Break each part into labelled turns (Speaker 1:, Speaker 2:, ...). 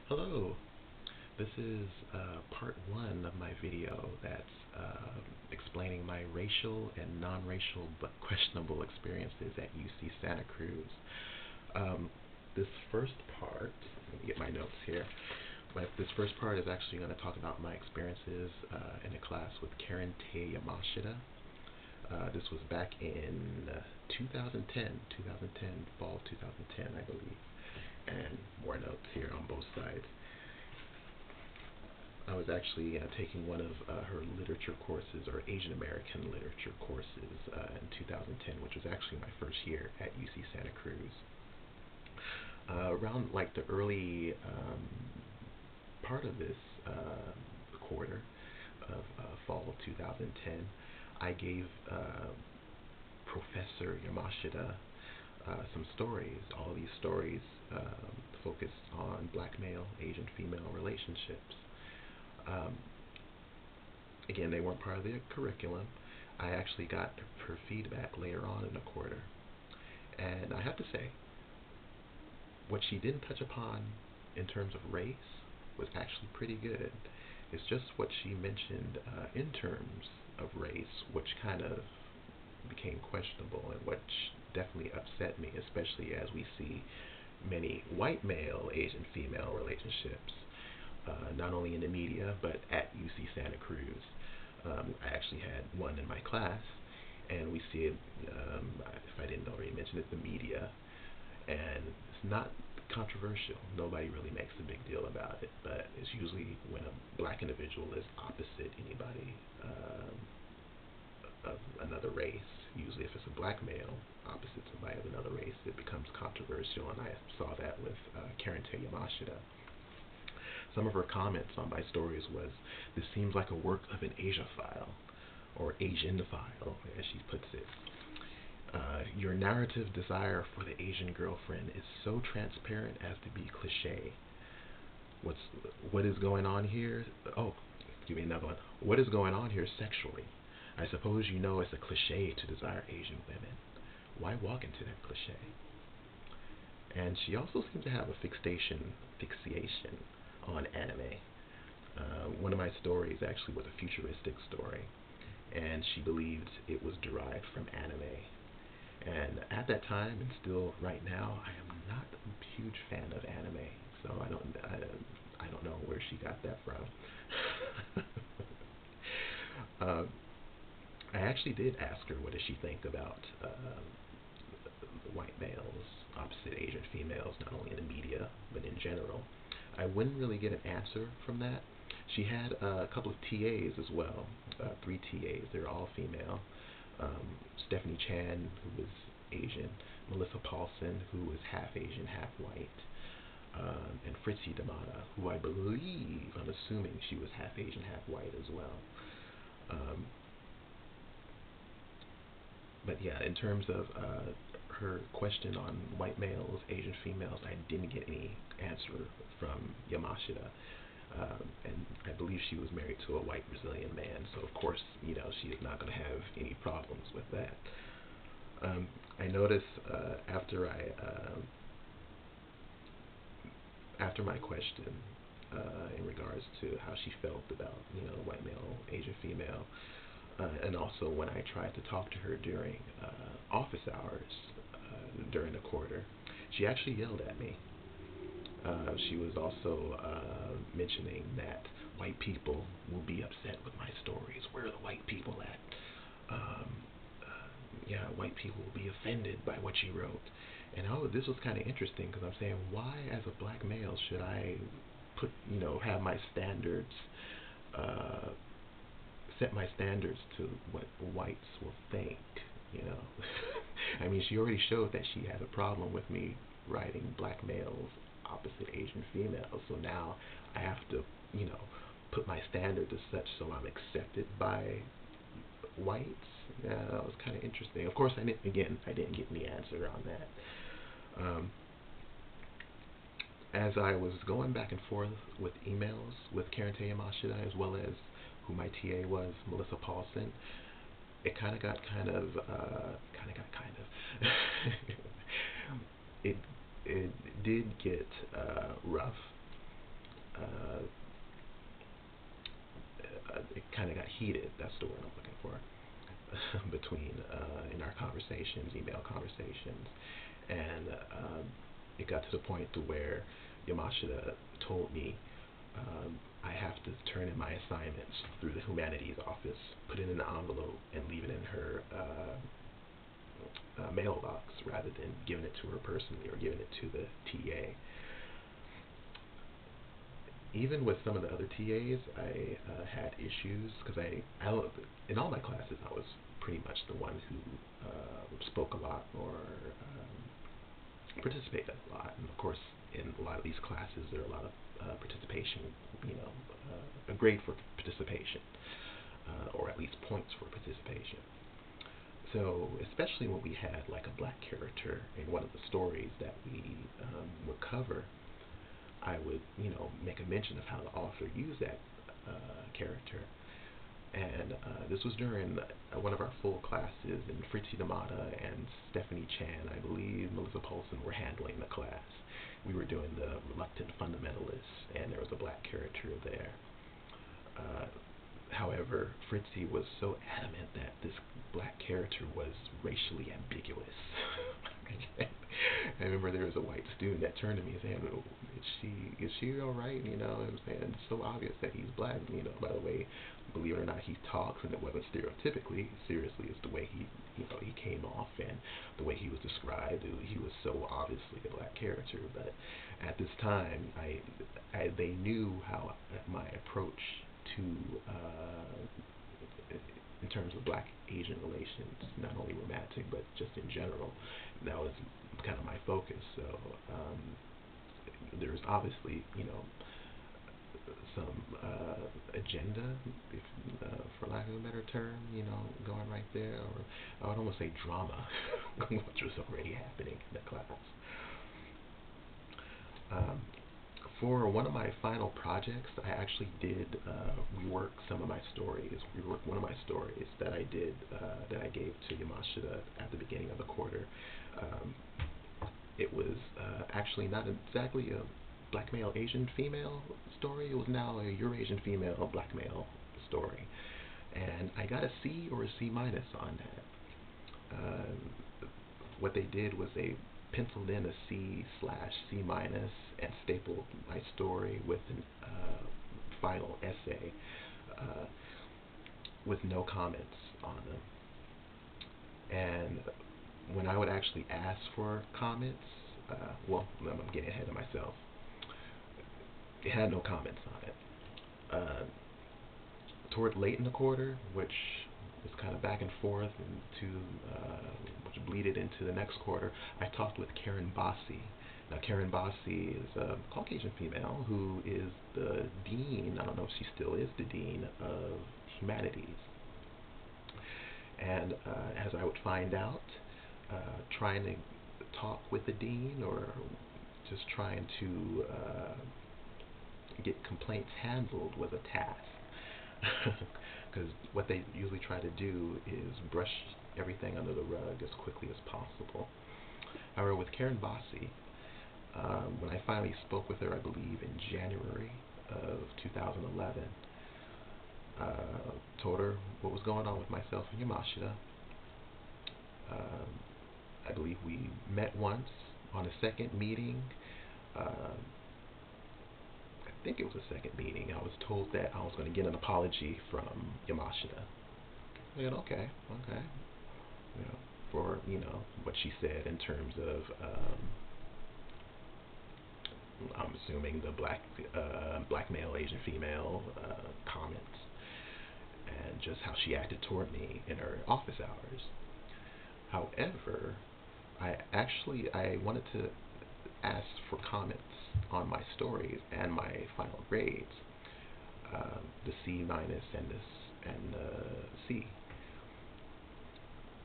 Speaker 1: Hello, this is part one of my video that's explaining my racial and non-racial but questionable experiences at UC Santa Cruz. Um, this first part, let me get my notes here. This first part is actually going to talk about my experiences in a class with Karen Tei Yamashita. This was back in 2010, fall 2010, I believe. And more notes here on both sides. I was actually taking one of her literature courses, or Asian American literature courses, in 2010, which was actually my first year at UC Santa Cruz. Around like the early part of this quarter of fall 2010, I gave Professor Yamashita some stories. All these stories focused on black male, Asian female relationships. Um, Again, they weren't part of the curriculum. I actually got her feedback later on in the quarter. And I have to say, what she didn't touch upon in terms of race was actually pretty good. It's just what she mentioned in terms of race, which kind of became questionable and which definitely upset me, especially as we see many white male Asian female relationships, not only in the media but at UC Santa Cruz. I actually had one in my class, and we see it, if I didn't already mention it, the media, and it's not controversial. Nobody really makes a big deal about it, but it's usually when a black individual is opposite anybody of another race. Usually, if it's a black male opposite somebody of another race, it becomes controversial, and I saw that with Karen Tei Yamashita. Some of her comments on my stories was, "This seems like a work of an Asiaphile, or Asianophile, as she puts it. Your narrative desire for the Asian girlfriend is so transparent as to be cliche. What's what is going on here? Oh, give me another one. What is going on here sexually? I suppose you know it's a cliche to desire Asian women. Why walk into that cliche?" And she also seems to have a fixation on anime. One of my stories actually was a futuristic story, and she believed it was derived from anime. And at that time, and still right now, I am not a huge fan of anime, so I don't know where she got that from. uh, I actually did ask her what does she think about white males opposite Asian females, not only in the media but in general. I wouldn't really get an answer from that. She had a couple of TAs as well, three TAs. They're all female. Stephanie Chan, who was Asian, Melissa Poulsen, who was half Asian, half white, and Fritzie De Mata, who I believe, I'm assuming she was half Asian, half white as well. Um, but yeah, in terms of her question on white males, Asian females, I didn't get any answer from Yamashita. And I believe she was married to a white Brazilian man, so of course, she is not going to have any problems with that. I noticed after my question in regards to how she felt about white male, Asian female, and also when I tried to talk to her during office hours during the quarter, she actually yelled at me. She was also mentioning that white people will be upset with my stories. Where are the white people at? Yeah, white people will be offended by what she wrote. And this was kind of interesting because I'm saying, why, as a black male, should I have my standards, uh, set my standards to what whites will think? You know, I mean, she already showed that she had a problem with me writing black males opposite Asian females. So now I have to, put my standards as such so I'm accepted by whites. Yeah, that was kind of interesting. Of course, I didn't get any answer on that. As I was going back and forth with emails with Karen Tei Yamashita, as well as who my TA was, Melissa Poulsen, it it did get rough. it kind of got heated. That's the word I'm looking for. Between in our conversations, email conversations, and it got to the point to where Yamashita told me I have to turn in my assignments through the humanities office, put it in an envelope, and leave it in her mailbox rather than giving it to her personally or giving it to the TA. Even with some of the other TAs, I had issues because in all my classes I was pretty much the one who spoke a lot or participated a lot. And of course, in a lot of these classes, there are a lot of participation, a grade for participation, or at least points for participation. So, especially when we had like a black character in one of the stories that we would cover, I would, make a mention of how the author used that character. And this was during one of our full classes, and Fritzie De Mata and Stephanie Chan, I believe Melissa Poulsen, were handling the class. We were doing the reluctant fundamentalists, and there was a black character there. However, Fritzie was so adamant that this black character was racially ambiguous. I remember there was a white student that turned to me saying, is she all right? It was saying, it's so obvious that he's black. By the way, believe it or not, he talks, and it wasn't stereotypically. Seriously, it's the way he came off and the way he was described. He was so obviously a black character. But at this time, they knew how my approach to in terms of black-Asian relations, not only romantic, but just in general. That was kind of my focus. So there's obviously, some agenda, if, for lack of a better term, going right there, or I would almost say drama, which was already happening in the class. For one of my final projects, I actually did rework some of my stories. Rework one of my stories that I did, that I gave to Yamashita at the beginning of the quarter. It was actually not exactly a black male Asian female story. It was now a Eurasian female black male story. And I got a C or a C minus on that. What they did was they penciled in a C/C minus and stapled my story with a final essay with no comments on them. And when I would actually ask for comments, I'm getting ahead of myself. It had no comments on it. Toward late in the quarter, which was kind of back and forth which bleeded into the next quarter, I talked with Karen Bassi. Now, Karen Bassi is a Caucasian female who is the dean, I don't know if she still is the dean of humanities. And as I would find out, trying to talk with the dean or just trying to get complaints handled was a task. Because what they usually try to do is brush everything under the rug as quickly as possible. However, with Karen Bassi, when I finally spoke with her, I believe in January of 2011, told her what was going on with myself and Yamashita. I believe we met once on a second meeting. I think it was a second meeting. I was told that I was going to get an apology from Yamashita. And okay, for what she said in terms of, I'm assuming the black male Asian female comments, and just how she acted toward me in her office hours. However, I wanted to ask for comments on my stories and my final grades, the C minus and the C,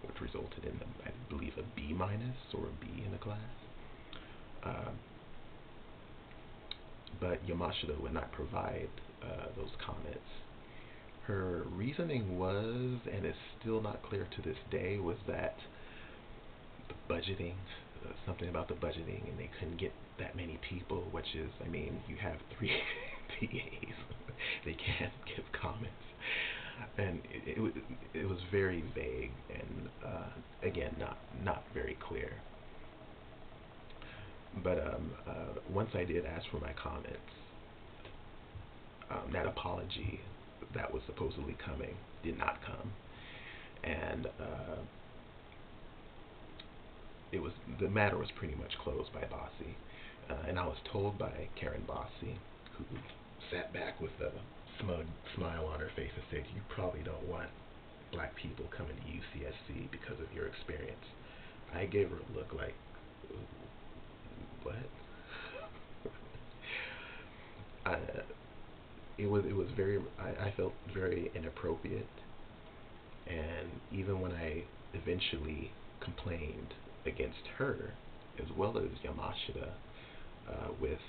Speaker 1: which resulted in, I believe, a B minus or a B in the class. But Yamashita would not provide those comments. Her reasoning was, and is still not clear to this day, was that the budgeting, something about the budgeting, and they couldn't get that many people, which is, you have TAs. They can't give comments. And it was very vague and again not very clear. But once I did ask for my comments, that apology that was supposedly coming did not come, and the matter was pretty much closed by Bassi, and I was told by Karen Bassi, who sat back with a smug smile on her face and said, "You probably don't want black people coming to UCSC because of your experience." I gave her a look like, what? uh, it was very, I felt very inappropriate, and even when I eventually complained against her as well as Yamashita with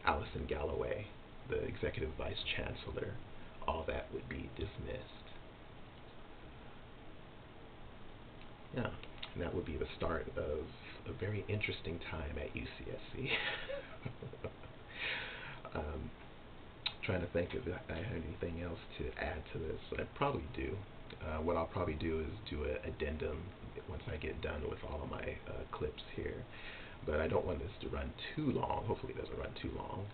Speaker 1: Allison Galloway, the executive vice chancellor, all that would be dismissed. Yeah, and that would be the start of a very interesting time at UCSC. Trying to think if I have anything else to add to this. I probably do. What I'll probably do is do an addendum once I get done with all of my clips here. But I don't want this to run too long. Hopefully it doesn't run too long.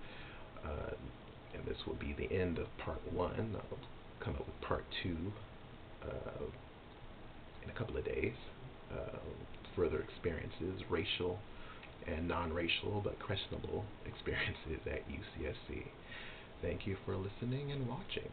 Speaker 1: And this will be the end of part 1. I'll come up with part 2 in a couple of days. Further experiences, racial and non-racial but questionable experiences at UCSC. Thank you for listening and watching.